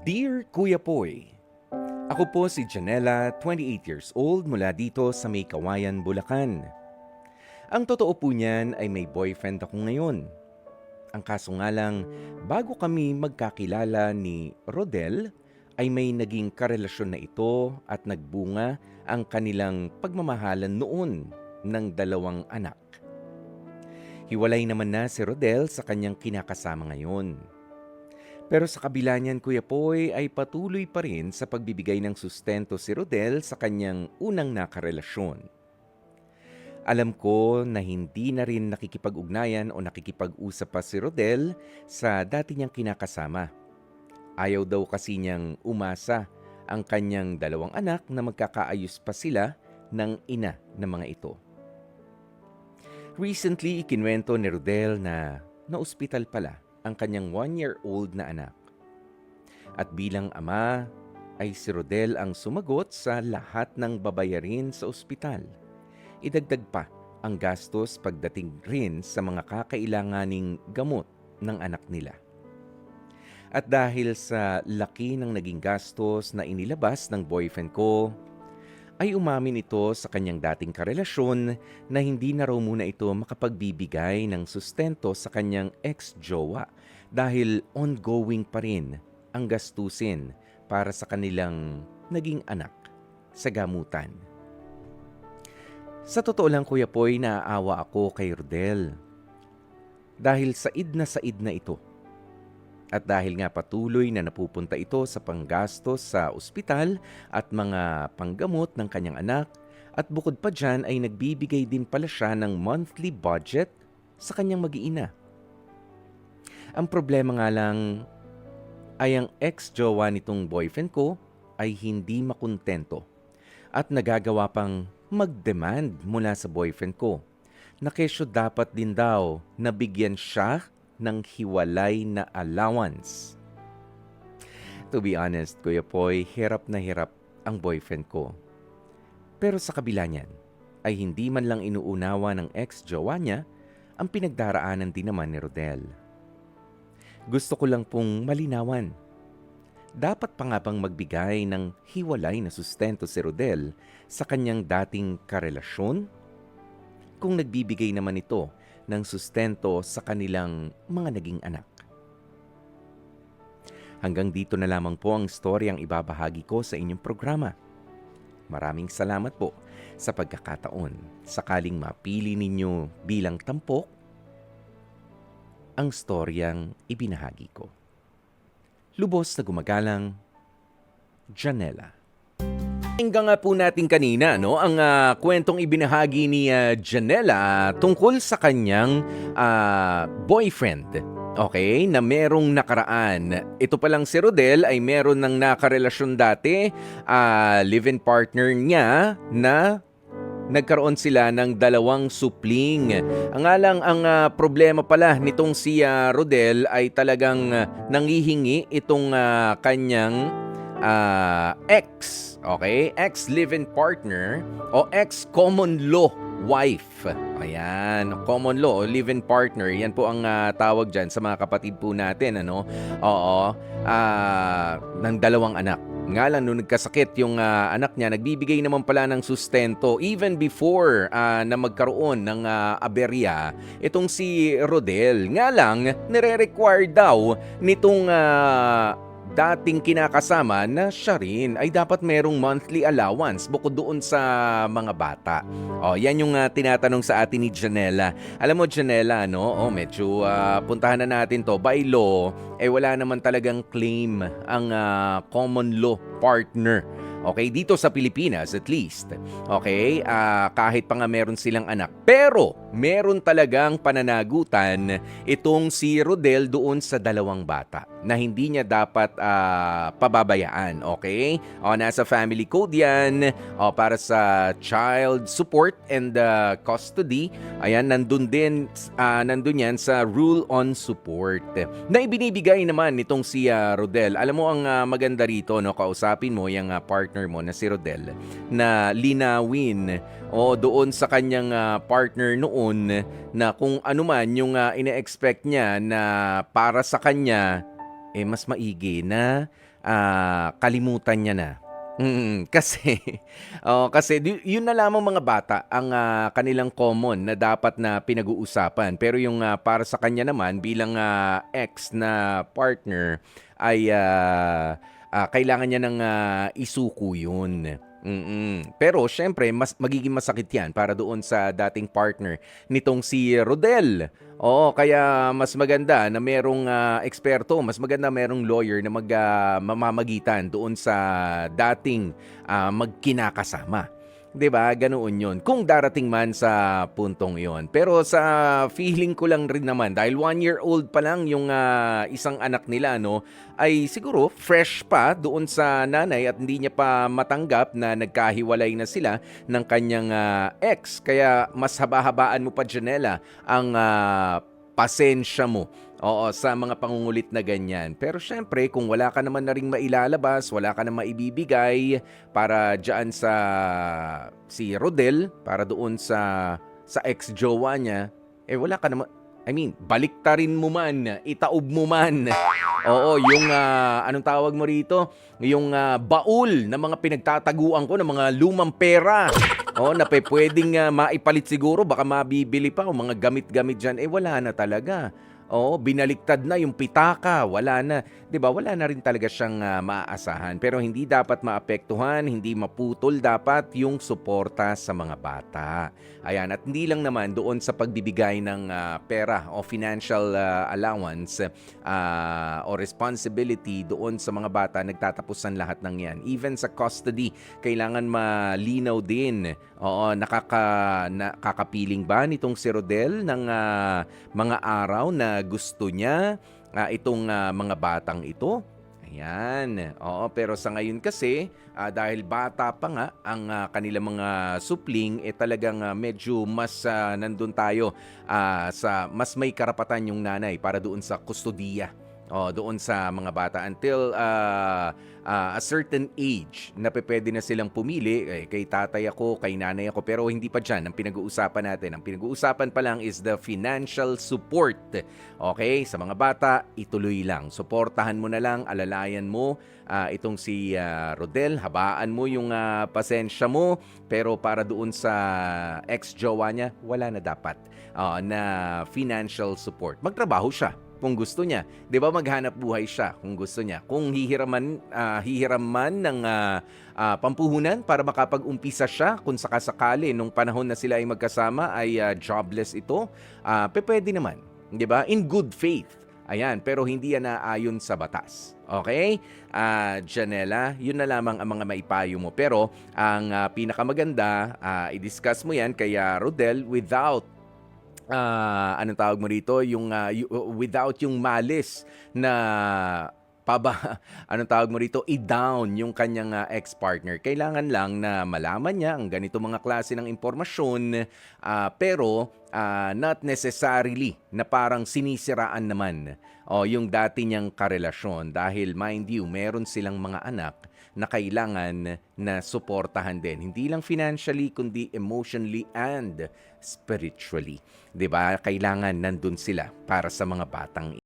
Dear Kuya Poy, ako po si Janela, 28 years old mula dito sa May Kawayan, Bulacan. Ang totoo po niyan ay may boyfriend ako ngayon. Ang kaso nga lang, bago kami magkakilala ni Rodel, ay may naging karelasyon na ito at nagbunga ang kanilang pagmamahalan noon ng dalawang anak. Hiwalay naman na si Rodel sa kanyang kinakasama ngayon. Pero sa kabila niyan, Kuya Poy, ay patuloy pa rin sa pagbibigay ng sustento si Rodel sa kanyang unang nakarelasyon. Alam ko na hindi na rin nakikipag-ugnayan o nakikipag-usap pa si Rodel sa dati niyang kinakasama. Ayaw daw kasi niyang umasa ang kanyang dalawang anak na magkakaayos pa sila ng ina ng mga ito. Recently, ikinwento ni Rodel na naospital pala ang kanyang 1-year-old na anak. At bilang ama, ay si Rodel ang sumagot sa lahat ng babayarin sa ospital. Idagdag pa ang gastos pagdating rin sa mga kakailanganing gamot ng anak nila. At dahil sa laki ng naging gastos na inilabas ng boyfriend ko, ay umamin ito sa kanyang dating karelasyon na hindi na raw muna ito makapagbibigay ng sustento sa kanyang ex-jowa dahil ongoing pa rin ang gastusin para sa kanilang naging anak sa gamutan. Sa totoo lang, Kuya Poy, naaawa ako kay Rodel dahil said na ito. At dahil nga patuloy na napupunta ito sa panggastos sa ospital at mga panggamot ng kanyang anak, at bukod pa dyan ay nagbibigay din pala siya ng monthly budget sa kanyang mag-iina. Ang problema nga lang ay ang ex-jowa nitong boyfriend ko ay hindi makontento at nagagawa pang mag-demand mula sa boyfriend ko na kesyo dapat din daw nabigyan siya ng hiwalay na allowance. To be honest, Kuya Poy, hirap na hirap ang boyfriend ko. Pero sa kabila niyan, ay hindi man lang inuunawa ng ex-jowa niya ang pinagdaraanan din naman ni Rodel. Gusto ko lang pong malinawan. Dapat pa nga bang magbigay ng hiwalay na sustento si Rodel sa kanyang dating karelasyon? Kung nagbibigay naman ito ng sustento sa kanilang mga naging anak. Hanggang dito na lamang po ang storyang ibabahagi ko sa inyong programa. Maraming salamat po sa pagkakataon. Sakaling mapili ninyo bilang tampok ang storyang ibinahagi ko. Lubos na gumagalang, Janela. Hanggang nga po natin kanina, ang kwentong ibinahagi ni Janela tungkol sa kanyang boyfriend. Okay, na merong nakaraan. Ito palang si Rodel ay meron ng nakarelasyon dati, live-in partner niya na nagkaroon sila ng dalawang supling. Ang problema pala nitong si Rodel ay talagang nanghihingi itong kanyang ex. Okay? Ex-live-in partner o ex-common law wife. Ayan, common law o live-in partner. Yan po ang tawag dyan sa mga kapatid po natin. Oo, ng dalawang anak. Nga lang, nung nagkasakit yung anak niya, nagbibigay naman pala ng sustento even before na magkaroon ng aberya itong si Rodel. Nga lang, nire-require daw nitong dating kinakasama na siya rin ay dapat merong monthly allowance bukod doon sa mga bata. Yan yung tinatanong sa atin ni Janela. Alam mo, Janela, medyo puntahan na natin to. By law, wala naman talagang claim ang common law partner. Okay, dito sa Pilipinas at least. Okay, kahit pa nga meron silang anak. Pero meron talagang pananagutan itong si Rodel doon sa dalawang bata na hindi niya dapat pababayaan. Okay? Nasa family code yan para sa child support and custody. Ayan, nandun yan sa rule on support na ibinibigay naman nitong si Rodel. Alam mo ang maganda rito, kausapin mo yung partner mo na si Rodel na linawin doon sa kanyang partner noon na kung ano man yung ine-expect niya na para sa kanya mas maigi na kalimutan niya na. Kasi yun na lamang mga bata ang kanilang common na dapat na pinag-uusapan. Pero yung para sa kanya naman bilang ex na partner ay kailangan niya ng isuko yun. Pero syempre mas magiging masakit yan para doon sa dating partner nitong si Rodel. Oo, kaya mas maganda na merong eksperto, mas maganda merong lawyer na mamamagitan doon sa dating magkinakasama. 'Di ba? Ganoon 'yon. Kung darating man sa puntong 'yon. Pero sa feeling ko lang rin naman dahil 1-year-old pa lang yung isang anak nila no, ay siguro fresh pa doon sa nanay at hindi niya pa matanggap na nagkahiwalay na sila ng kanyang ex. Kaya mas haba-habaan mo pa, Janela, ang pasensya mo. Oo, sa mga pangungulit na ganyan. Pero syempre, kung wala ka naman na ring mailalabas, wala ka na maibibigay para dyan sa si Rodel, para doon sa ex-jowa niya, wala ka naman, I mean, baliktarin mo man, itaob mo man. Oo, yung anong tawag mo rito? Yung baul na mga pinagtataguan ko ng mga lumang pera. Oo, na pwedeng maipalit siguro, baka mabibili pa o mga gamit-gamit dyan. Wala na talaga. Oo, binaliktad na yung pitaka, wala na. 'Di ba? Wala na rin talaga siyang maaasahan. Pero hindi dapat maapektuhan, hindi maputol dapat yung suporta sa mga bata. Ayan, at hindi lang naman doon sa pagbibigay ng pera o financial allowance o responsibility doon sa mga bata, nagtatapusan lahat ng yan. Even sa custody, kailangan malinaw din. Oo, nakakapiling ba nitong si Rodel ng mga araw na gusto niya itong mga batang ito? Ayan. Oo, pero sa ngayon kasi, dahil bata pa nga ang kanilang mga supling, talagang medyo mas nandun tayo sa mas may karapatan yung nanay para doon sa kustodiya. Doon sa mga bata until a certain age na pwede na silang pumili, kay tatay ako, kay nanay ako, pero hindi pa dyan ang pinag-uusapan natin. Ang pinag-uusapan pa lang is the financial support. Okay, sa mga bata, ituloy lang. Suportahan mo na lang, alalayan mo itong si Rodel, habaan mo yung pasensya mo, pero para doon sa ex-jowa niya, wala na dapat na financial support. Magtrabaho siya kung gusto niya. 'Di ba, maghanap buhay siya kung gusto niya. Kung hihiram man ng pampuhunan para makapag-umpisa siya kung sakasakali nung panahon na sila ay magkasama ay jobless ito, pwede naman, 'di ba? In good faith. Ayan, pero hindi yan naayon sa batas. Okay? Janela, yun na lamang ang mga maipayo mo. Pero ang pinakamaganda, i-discuss mo yan kay Rodel without anong tawag mo rito, yung without yung malis na anong tawag mo rito, i-down yung kanyang ex-partner. Kailangan lang na malaman niya ang ganito mga klase ng impormasyon, pero not necessarily na parang sinisiraan naman yung dati niyang karelasyon, dahil mind you, meron silang mga anak na kailangan na suportahan din. Hindi lang financially, kundi emotionally and spiritually. 'Di ba? Kailangan nandun sila para sa mga batang